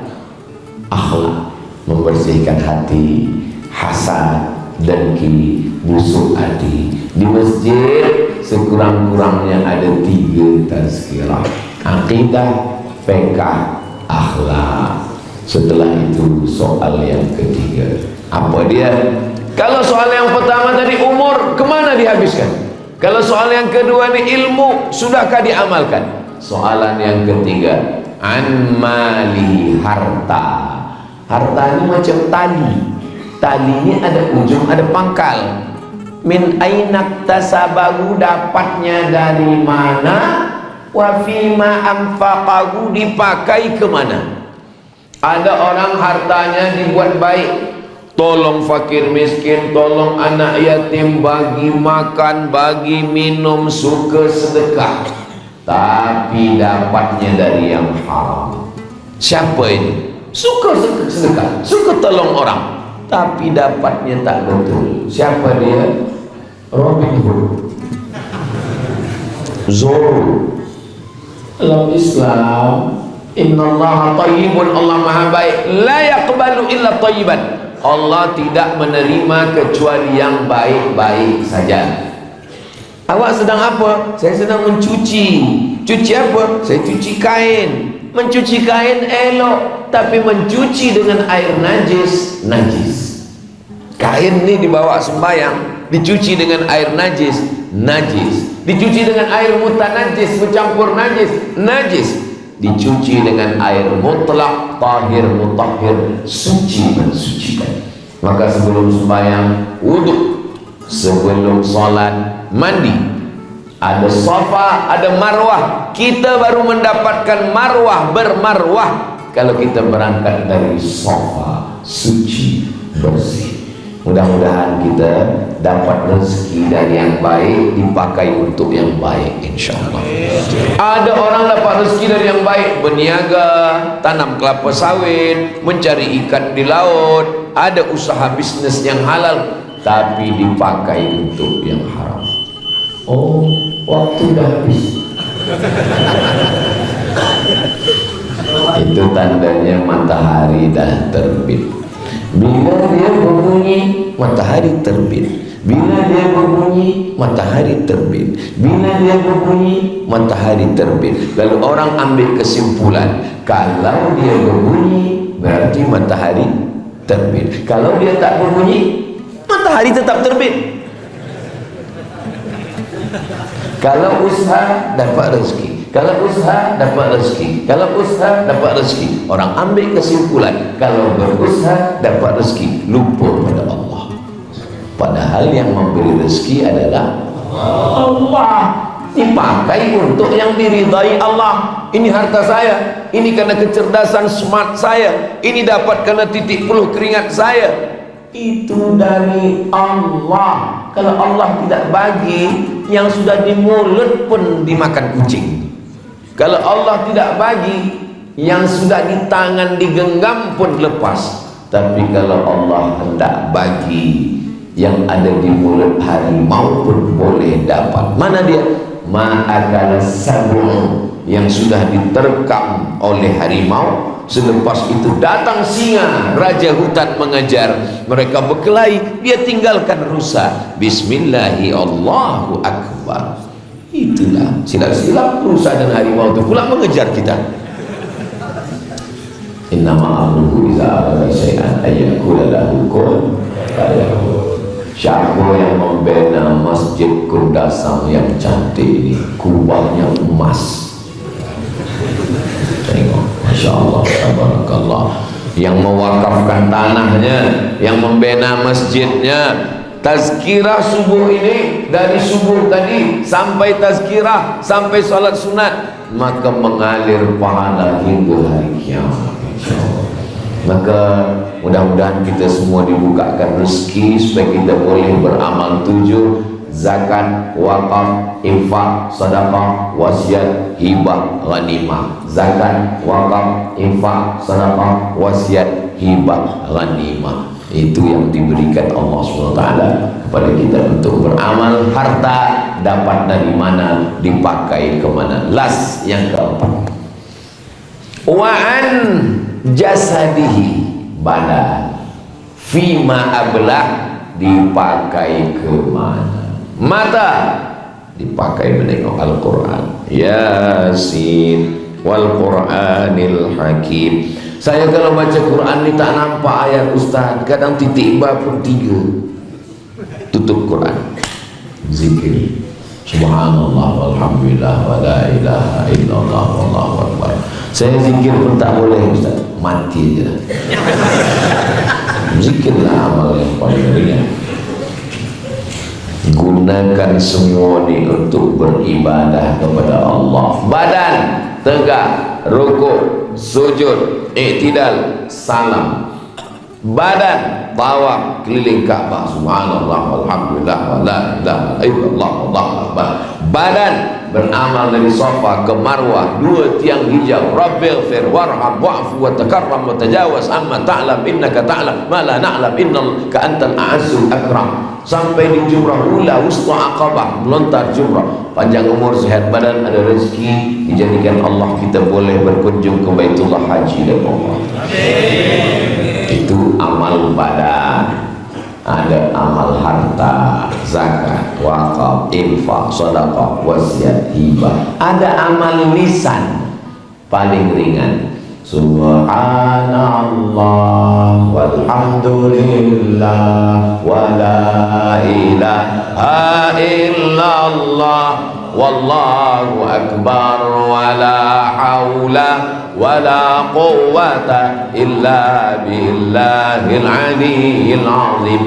Akhlak, membersihkan hati, hasad, dengki, busuk hati. Di masjid sekurang-kurangnya ada 3 tazkirah: akidah, fiqh, akhlak. Setelah itu soal yang ketiga. Apa dia? Kalau soal yang pertama tadi umur, kemana dihabiskan? Kalau soal yang kedua ini ilmu, sudahkah diamalkan? Soalan yang ketiga, an mali, harta. Harta ini macam tali. Tali ini ada ujung, ada pangkal. Min ainak tasabahu, dapatnya dari mana? Wa fima anfaqahu, dipakai kemana? Ada orang hartanya dibuat baik, tolong fakir miskin, tolong anak yatim, bagi makan, bagi minum, suka sedekah, tapi dapatnya dari yang haram. Siapa ini? Suka sedekah, suka tolong orang, tapi dapatnya tak betul. Siapa dia? Robin Hood, Zorro. Dalam Islam, innallaha thayyibun, Allah maha baik, la yaqbalu illa thayyiban. Allah tidak menerima kecuali yang baik-baik saja. Awak sedang apa? Saya sedang mencuci. Cuci apa? Saya cuci kain. Mencuci kain elok, tapi mencuci dengan air najis, najis. Kain ini dibawa sembahyang, dicuci dengan air najis, najis. Dicuci dengan air mutanajis, bercampur najis, najis. Dicuci dengan air mutlak, tahir, mutahhir, suci, mensucikan. Maka sebelum sembahyang wudhu, sebelum salat mandi, ada safa, ada marwah. Kita baru mendapatkan marwah, bermarwah kalau kita berangkat dari safa, suci, bersih. Mudah-mudahan kita dapat rezeki dari yang baik, dipakai untuk yang baik, insyaAllah. Ada orang dapat rezeki dari yang baik, berniaga, tanam kelapa sawit, mencari ikan di laut, ada usaha bisnis yang halal, tapi dipakai untuk yang haram. Oh, waktu dah habis. Itu tandanya matahari dah terbit. Bila dia berbunyi, matahari terbit. Bila dia berbunyi, matahari terbit. Bila dia berbunyi, matahari terbit. Lalu orang ambil kesimpulan, kalau dia berbunyi, berarti matahari terbit. Kalau dia tak berbunyi, matahari tetap terbit. Kalau usaha dapat rezeki, kalau usaha dapat rezeki, kalau usaha dapat rezeki. Orang ambil kesimpulan kalau berusaha dapat rezeki, lupa pada Allah. Padahal yang memberi rezeki adalah Allah. Dipakai untuk yang diridai Allah. Ini harta saya, ini karena kecerdasan smart saya, ini dapat karena titik peluh keringat saya. Itu dari Allah. Kalau Allah tidak bagi, yang sudah di mulut pun dimakan kucing. Kalau Allah tidak bagi, yang sudah di tangan digenggam pun lepas. Tapi kalau Allah hendak bagi, yang ada di mulut harimau pun boleh dapat. Mana dia? Ma'akala sab'un, yang sudah diterkam oleh harimau. Selepas itu datang singa, raja hutan mengejar. Mereka berkelahi, dia tinggalkan rusa. Bismillahi Allahu Akbar. Itulah silap-silap rusa dan harimau itu pula mengejar kita. Innama amruhu iza arada syai'an ayyakula lahu kun fayakun. Siapa yang membina masjid Kundasang yang cantik ini, kubahnya emas. Tengok, Masya Allah, tabarakallah. Yang mewakafkan tanahnya, yang membina masjidnya, tazkirah subuh ini, dari subuh tadi sampai tazkirah, sampai salat sunat, maka mengalir pahala hingga hari kiamat. InsyaAllah. Maka mudah-mudahan kita semua dibukakan rezeki supaya kita boleh beramal 7: zakat, wakaf, infak, sedekah, wasiat, hibah, ghanimah. Zakat, wakaf, infak, sedekah, wasiat, hibah, ghanimah. Itu yang diberikan Allah SWT kepada kita untuk beramal. Harta dapat dari mana, dipakai kemana. Last, yang keempat, wa'an jasadihi, badan, fima ablah, dipakai ke mana. Mata dipakai menengok Al-Quran. Yasin wal Quranil Hakim. Saya kalau baca Quran ni tak nampak ayat Ustaz, kadang titik ba pun 3. Tutup Quran, zikir subhanallah walhamdulillah wa la ilaha illallah wallahu akbar. Saya zikir pun tak boleh Ustaz, mati je. Zikirlah amal yang paling ringan. Gunakan semua ni untuk beribadah kepada Allah. Badan tegak, rukuk, sujud, iktidal, salam. Badan tawaf keliling Ka'bah, subhanallah walhamdulillah wa la ilaha illallah wallahu akbar. Badan beramal dari Safa ke Marwah, 2 tiang hijau. Rabbighfir warham wa'fu wa takarram wa tajawaz amma ta'lam innaka ta'lam ma la na'lam innaka antal a'azzul akram. Sampai di Jumrah Ula, Wusta Aqabah, melontar Jumrah. Panjang umur, sehat badan, ada rezeki, dijadikan Allah kita boleh berkunjung ke Baitullah Haji dan Umrah. Itu amal badan. Ada amal harta, zakat, wakaf, infak, sedekah, wasiat, hibah. Ada amal lisan, paling ringan. Subhanallah walhamdulillah wa la ilaha illallah wallahu akbar wa la hawla wa la quwwata illa billahil aliyyil azim.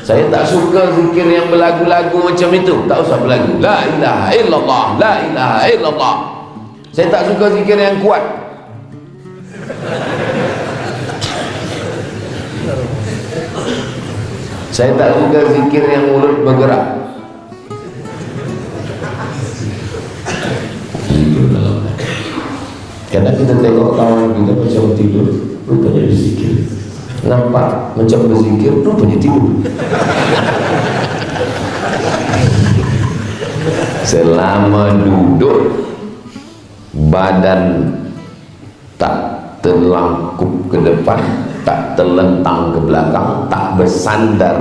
Saya tak suka zikir yang berlagu-lagu macam itu. Tak usah berlagu. La ilaha illallah, la ilaha illallah. Saya tak suka zikir yang kuat. Saya tak suka zikir yang mulut bergerak. Kadang kita tengok kawan kita macam tidur, rupanya berzikir. Nampak macam berzikir, rupanya tidur. Selama duduk, badan tak terlangkup ke depan, tak terlentang ke belakang, tak bersandar,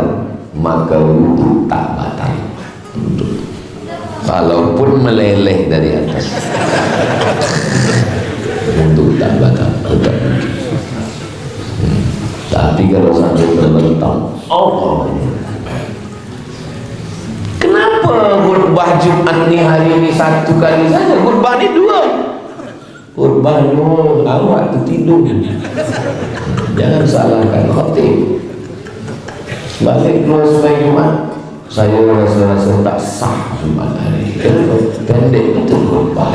maka wudhu tak batal. Walaupun meleleh dari atas, wudhu tak batal, tetap mungkin. Tapi kalau sampai terlentang, oh, kenapa Kenapa khutbah Jumat ni hari ni satu kali saja? Khutbah ni dua. Khutbah no, awak tertidur. Jangan salahkan khatib. Balik keluar sembahyang Jumat, saya rasa tak sah Jumat hari. Pendek betul khutbah.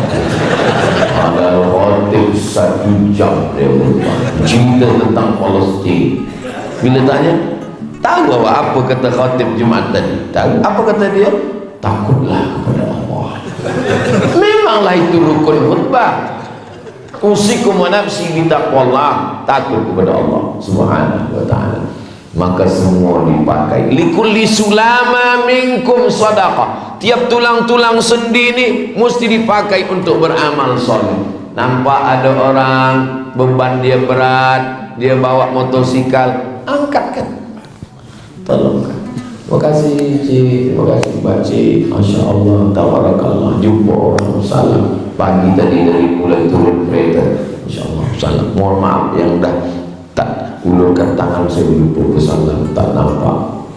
Ada khatib 1 jam dia khutbah. Cerita tentang Palestin. Bila tanya, tahu awak apa kata khatib Jumat tadi? Tahu apa kata dia? Takutlah kepada Allah. Memanglah itu rukun khutbah. Usikum wa nafsi bitaqwallah, takut kepada Allah Subhanahu wa taala. Maka semua dipakai. Likulli sulama minkum sadaqah. Tiap tulang-tulang sendi ni mesti dipakai untuk beramal soleh. Nampak ada orang beban dia berat, dia bawa motosikal, angkatkan, tolongkan. Terima kasih cik, terima kasih Pak Cik, Masya Allah, tabarakallah. Jumpa orang salam pagi tadi dari mulai turun kereta, Masya Allah, salam. Mohon maaf yang dah tak ulurkan tangan, saya lupa bersalam, tak nampak.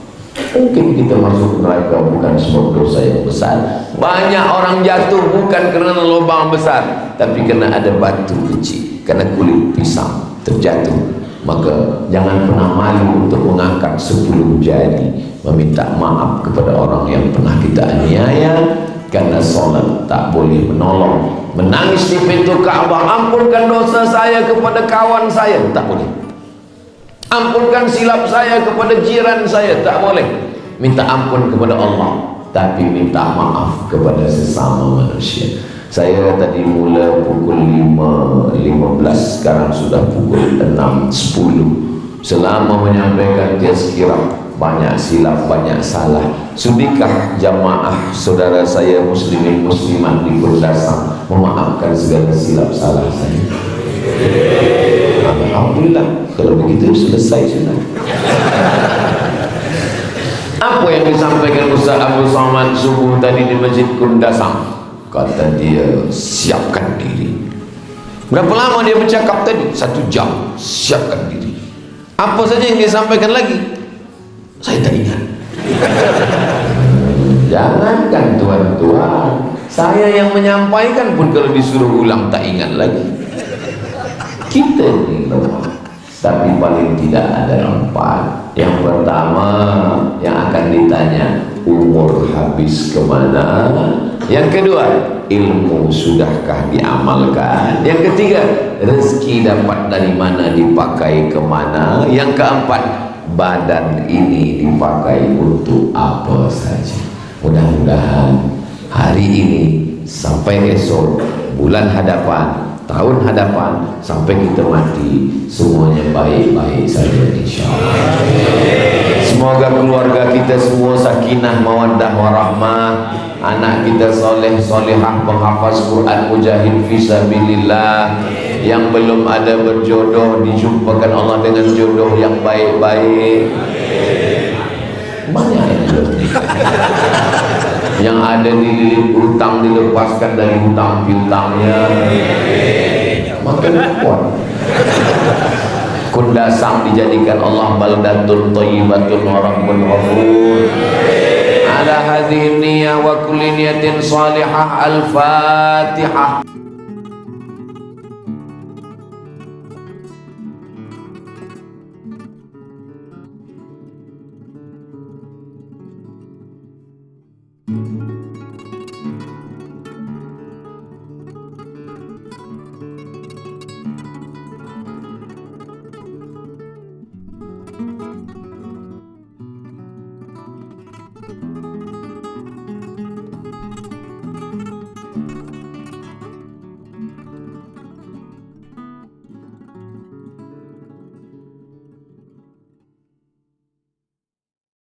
Mungkin kita masuk neraka bukan sebab dosa yang besar. Banyak orang jatuh bukan kerana lubang besar, tapi kerana ada batu kecil, kerana kulit pisang terjatuh. Maka jangan pernah malu untuk mengangkat 10 jari, meminta maaf kepada orang yang pernah kita aniaya. Karena solat tak boleh menolong. Menangis di pintu Ka'bah, ampunkan dosa saya kepada kawan saya, tak boleh. Ampunkan silap saya kepada jiran saya, tak boleh. Minta ampun kepada Allah, tapi minta maaf kepada sesama manusia. Saya tadi mula pukul 5.15, sekarang sudah pukul 6.10. Selama menyampaikan tazkirah, banyak silap, banyak salah. Sudikah jamaah saudara saya muslimin muslimat di Kundasang memaafkan segala silap salah saya? Alhamdulillah, kalau begitu selesai sudah. Apa yang disampaikan Ustaz Abu Somad subuh tadi di Masjid Kundasang? Kata dia, siapkan diri. Berapa lama dia bercakap tadi? 1 jam. Siapkan diri. Apa saja yang dia sampaikan lagi? Saya tak ingat. Jangankan tuan-tuan, saya yang menyampaikan pun kalau disuruh ulang tak ingat lagi. Kita ni lemah, tapi paling tidak ada 4. Yang pertama yang akan ditanya, umur habis kemana? Yang kedua, ilmu sudahkah diamalkan? Yang ketiga, rezeki dapat dari mana dipakai kemana? Yang keempat, badan ini dipakai untuk apa saja. Mudah-mudahan hari ini sampai esok, bulan hadapan, tahun hadapan, sampai kita mati, semuanya baik-baik saja insyaAllah. Semoga keluarga kita semua sakinah, mawaddah, warahmah. Anak kita soleh, solehah, penghafaz Quran, mujahid fisabilillah. Yang belum ada berjodoh, dijumpakan Allah dengan jodoh yang baik-baik. Banyak yang belum nikah. Yang ada dililit hutang dilepaskan dari hutang piutangnya. Makin kuat. Kundasang dijadikan Allah baldatun thayyibatun wa rabbun ghafur. Ala hadhihi niyyah wa kulli niyatin salihah. Al-Fatihah.